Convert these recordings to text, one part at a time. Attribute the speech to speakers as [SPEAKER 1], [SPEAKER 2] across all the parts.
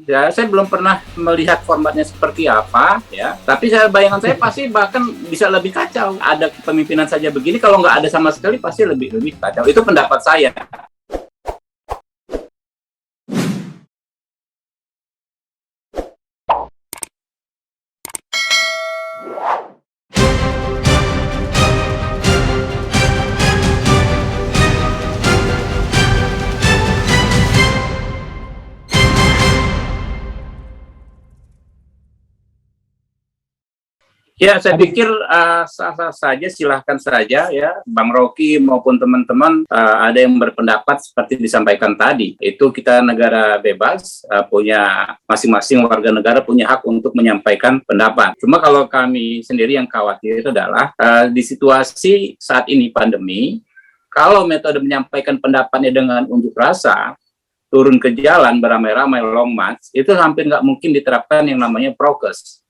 [SPEAKER 1] Ya, saya belum pernah melihat formatnya seperti apa, ya. Tapi bayangan saya pasti bahkan bisa lebih kacau. Ada kepemimpinan saja begini, kalau nggak ada sama sekali pasti lebih kacau. Itu pendapat saya. Ya, saya pikir sah-sah saja, silahkan saja ya, Bang Rocky maupun teman-teman ada yang berpendapat seperti disampaikan tadi. Itu kita negara bebas, punya masing-masing warga negara punya hak untuk menyampaikan pendapat. Cuma kalau kami sendiri yang khawatir itu adalah di situasi saat ini pandemi, kalau metode menyampaikan pendapatnya dengan unjuk rasa, turun ke jalan beramai-ramai long march, itu hampir nggak mungkin diterapkan yang namanya prokes.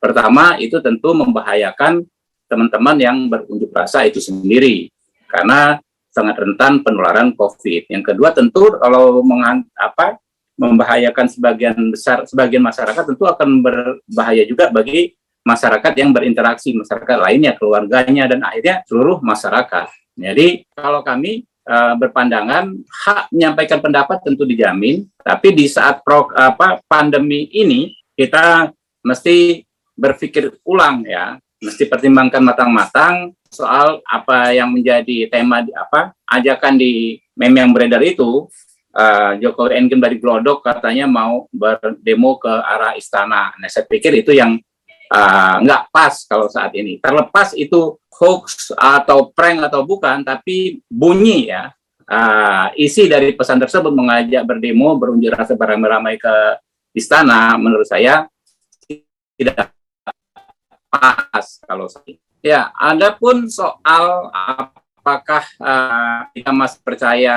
[SPEAKER 1] Pertama, itu tentu membahayakan teman-teman yang berunjuk rasa itu sendiri, karena sangat rentan penularan COVID. Yang kedua, tentu kalau membahayakan sebagian masyarakat, tentu akan berbahaya juga bagi masyarakat yang berinteraksi, masyarakat lainnya, keluarganya, dan akhirnya seluruh masyarakat. Jadi, kalau kami berpandangan, hak menyampaikan pendapat tentu dijamin, tapi di saat pandemi ini, kita mesti berpikir ulang ya, mesti pertimbangkan matang-matang soal apa yang menjadi tema ajakan di meme yang beredar itu. Jokowi Endgame dari Glodok katanya mau berdemo ke arah istana. Nah, saya pikir itu yang nggak pas kalau saat ini. Terlepas itu hoax atau prank atau bukan, tapi bunyi ya, isi dari pesan tersebut mengajak berdemo, berunjuk rasa beramai-ramai ke istana, menurut saya tidak pas kalau saya. Ya, adapun soal apakah kita masih percaya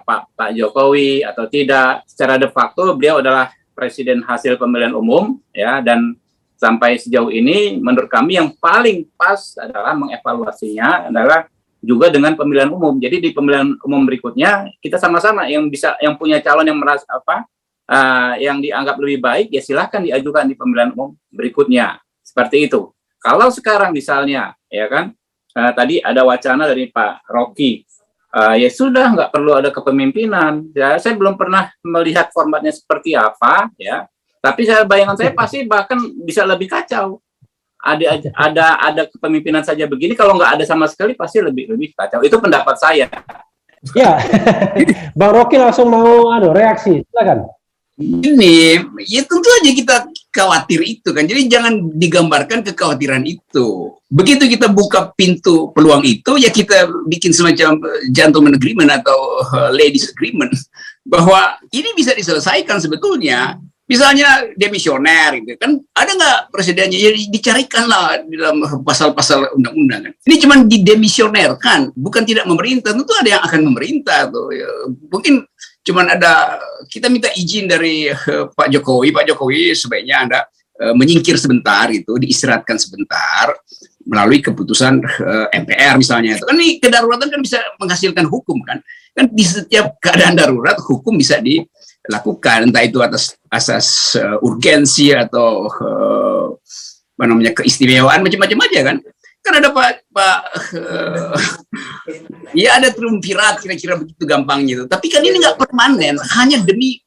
[SPEAKER 1] Pak Jokowi atau tidak, secara de facto beliau adalah presiden hasil pemilihan umum ya, dan sampai sejauh ini menurut kami yang paling pas adalah mengevaluasinya adalah juga dengan pemilihan umum. Jadi di pemilihan umum berikutnya kita sama-sama yang punya calon yang merasa yang dianggap lebih baik, ya silahkan diajukan di pemilihan umum berikutnya. Seperti itu. Kalau sekarang misalnya, ya kan, tadi ada wacana dari Pak Rocky, ya sudah nggak perlu ada kepemimpinan. Ya, saya belum pernah melihat formatnya seperti apa, ya. Tapi bayangan saya pasti bahkan bisa lebih kacau. Ada kepemimpinan saja begini, kalau nggak ada sama sekali pasti lebih kacau. Itu pendapat saya.
[SPEAKER 2] Ya, Bang Rocky langsung mau reaksi, silakan.
[SPEAKER 3] Ini, ya tentu aja kita khawatir itu kan. Jadi jangan digambarkan kekhawatiran itu. Begitu kita buka pintu peluang itu, ya kita bikin semacam gentleman agreement atau ladies agreement bahwa ini bisa diselesaikan sebetulnya. Misalnya demisioner, gitu kan, ada nggak presidennya? Ya dicarikanlah di dalam pasal-pasal undang-undang. Kan. Ini cuma didemisionerkan, bukan tidak memerintah. Tentu ada yang akan memerintah tuh. Ya, mungkin cuman ada kita minta izin dari Pak Jokowi sebaiknya Anda menyingkir sebentar itu, diistirahatkan sebentar melalui keputusan MPR misalnya. Itu kan ini kedaruratan kan bisa menghasilkan hukum kan di setiap keadaan darurat hukum bisa dilakukan, entah itu atas asas urgensi atau keistimewaan macam-macam aja kan ada ya ada triumvirat kira-kira begitu gampangnya itu. Tapi kan ini nggak permanen, hanya demi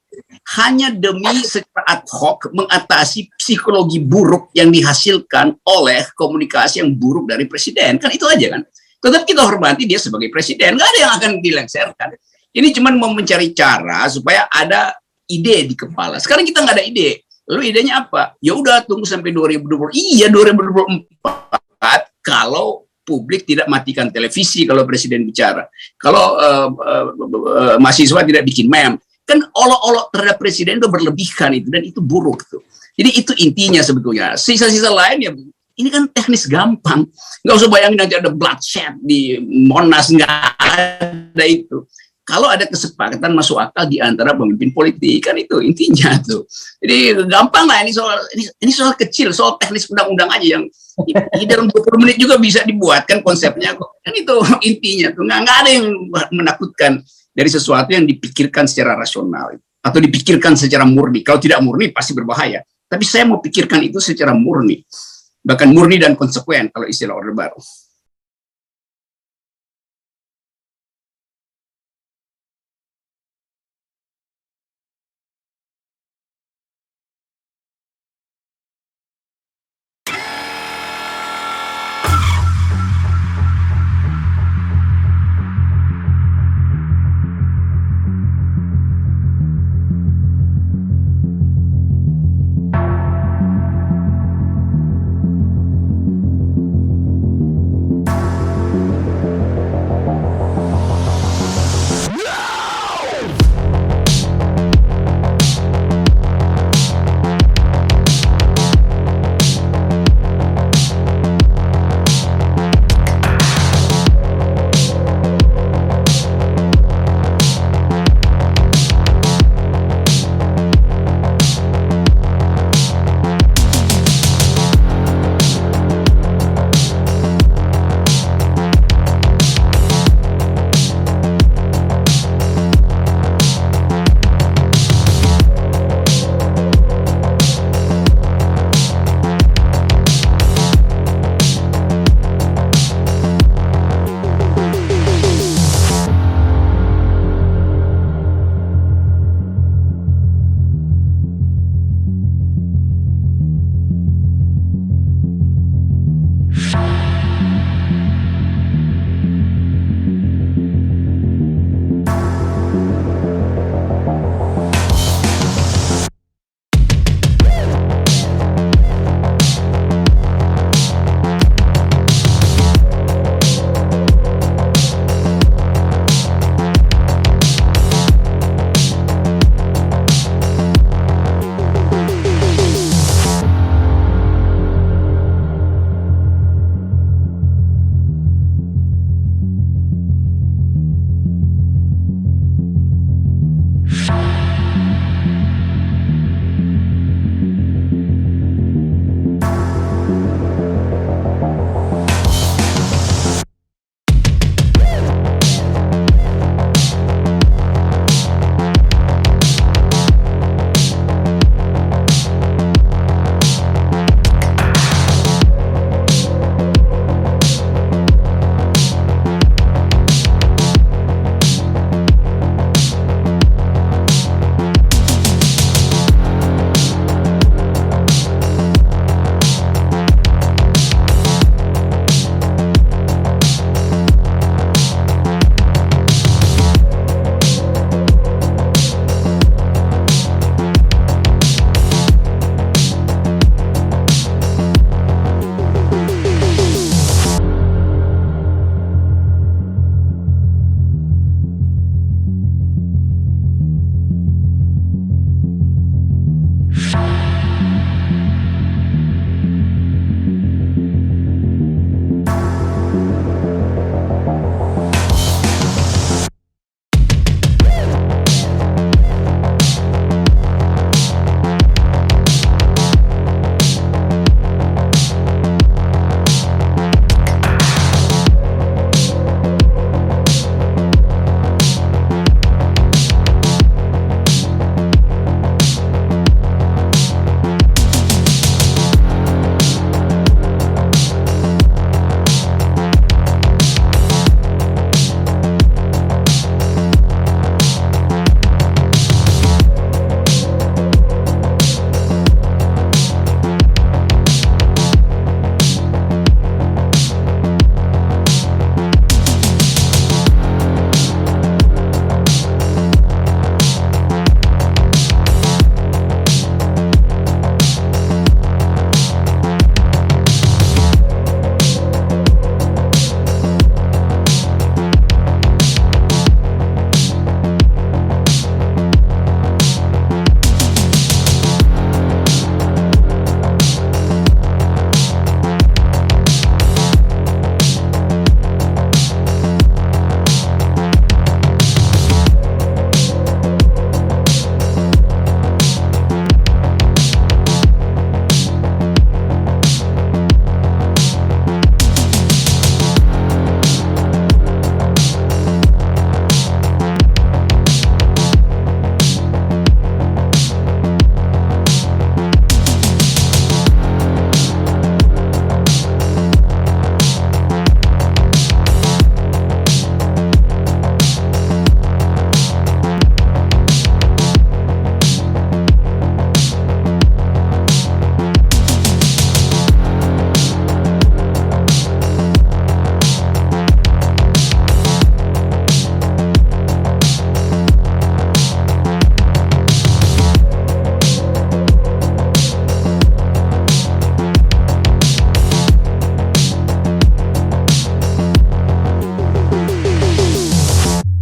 [SPEAKER 3] secara ad hoc mengatasi psikologi buruk yang dihasilkan oleh komunikasi yang buruk dari presiden, kan itu aja kan. Tetap kita hormati dia sebagai presiden, nggak ada yang akan dilengsarkan. Ini cuma mau mencari cara supaya ada ide di kepala. Sekarang kita nggak ada ide. Lalu idenya apa? Ya udah tunggu sampai 2024. Iya 2024 kalau publik tidak matikan televisi kalau presiden bicara. Kalau mahasiswa tidak bikin meme. Kan olok-olok terhadap presiden itu berlebihan itu, dan itu buruk tuh. Jadi itu intinya sebetulnya. Sisa-sisa lain ya ini kan teknis gampang. Nggak usah bayangin nanti ada bloodshed di Monas, nggak ada itu. Kalau ada kesepakatan masuk akal di antara pemimpin politik, kan itu intinya tuh. Jadi gampang lah, ini soal kecil, soal teknis undang-undang aja yang di dalam 20 menit juga bisa dibuatkan konsepnya kok. Kan itu intinya tuh, nggak ada yang menakutkan dari sesuatu yang dipikirkan secara rasional. atau dipikirkan secara murni. Kalau tidak murni pasti berbahaya. Tapi saya mau pikirkan itu secara murni, bahkan murni dan konsekuen kalau istilah Orde Baru.